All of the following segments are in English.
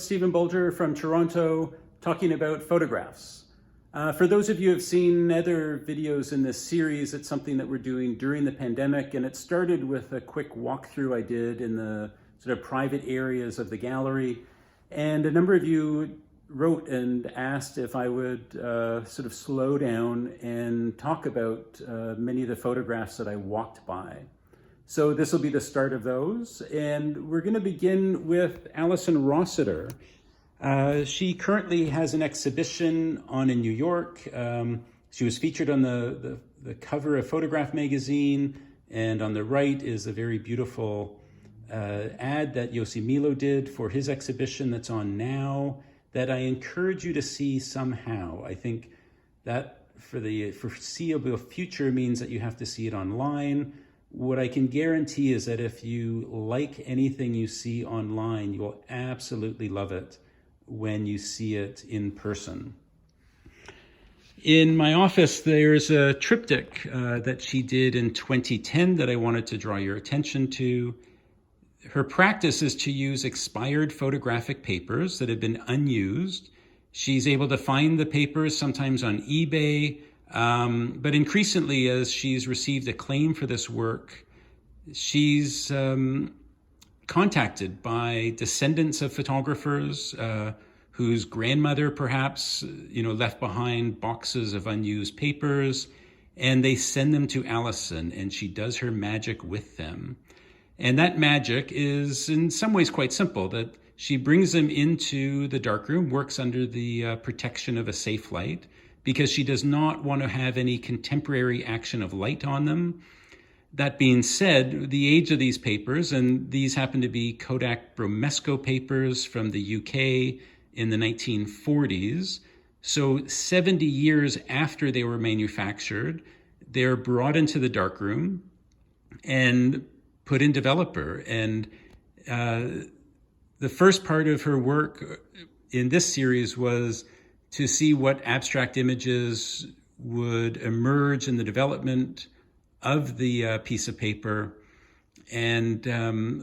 Stephen Bolger from Toronto, talking about photographs. For those of you who have seen other videos in this series, it's something that we're doing during the pandemic, and it started with a quick walkthrough I did in the sort of private areas of the gallery. And a number of you wrote and asked if I would sort of slow down and talk about many of the photographs that I walked by. So this will be the start of those. And we're going to begin with Alison Rossiter. She currently has an exhibition on in New York. She was featured on the cover of Photograph magazine. And on the right is a very beautiful ad that Yossi Milo did for his exhibition that's on now, that I encourage you to see somehow. I think that for the foreseeable future means that you have to see it online. What I can guarantee is that if you like anything you see online, you will absolutely love it when you see it in person. In my office, there's a triptych that she did in 2010 that I wanted to draw your attention to. Her practice is to use expired photographic papers that have been unused. She's able to find the papers sometimes on eBay, but increasingly, as she's received acclaim for this work, she's contacted by descendants of photographers whose grandmother perhaps left behind boxes of unused papers, and they send them to Alison, and she does her magic with them. And that magic is in some ways quite simple, that she brings them into the darkroom, works under the protection of a safe light, because she does not want to have any contemporary action of light on them. That being said, the age of these papers, and these happen to be Kodak Bromesco papers from the UK in the 1940s, so 70 years after they were manufactured, they're brought into the darkroom and put in developer. And the first part of her work in this series was to see what abstract images would emerge in the development of the piece of paper. And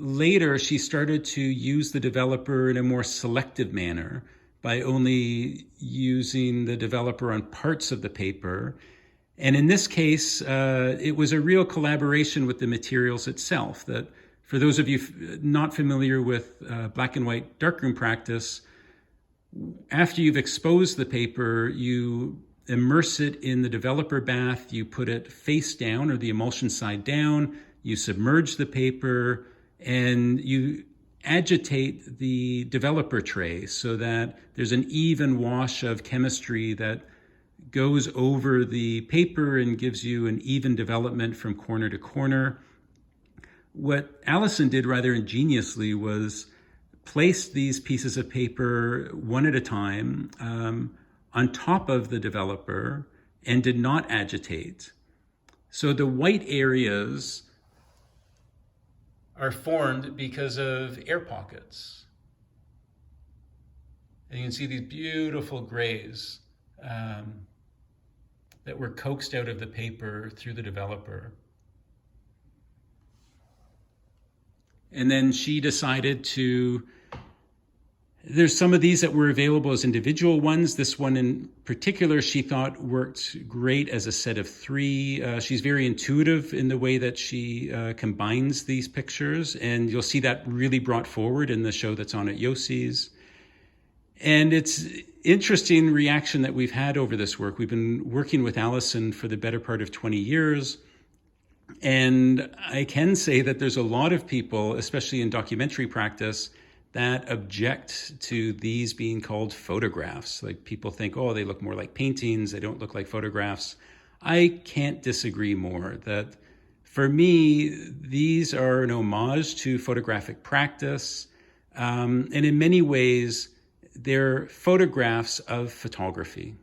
later she started to use the developer in a more selective manner by only using the developer on parts of the paper. And in this case, it was a real collaboration with the materials itself. That for those of you not familiar with black and white darkroom practice, after you've exposed the paper, you immerse it in the developer bath, you put it face down or the emulsion side down, you submerge the paper, and you agitate the developer tray so that there's an even wash of chemistry that goes over the paper and gives you an even development from corner to corner. What Alison did rather ingeniously was place these pieces of paper one at a time on top of the developer and did not agitate. So the white areas are formed because of air pockets. And you can see these beautiful grays that were coaxed out of the paper through the developer. And then she decided there's some of these that were available as individual ones. This one in particular, she thought worked great as a set of three. She's very intuitive in the way that she combines these pictures, and you'll see that really brought forward in the show that's on at Yossi's. And it's interesting reaction that we've had over this work. We've been working with Alison for the better part of 20 years. And I can say that there's a lot of people, especially in documentary practice, that object to these being called photographs. Like people think, oh, they look more like paintings, they don't look like photographs. I can't disagree more that for me, these are an homage to photographic practice. And in many ways, they're photographs of photography.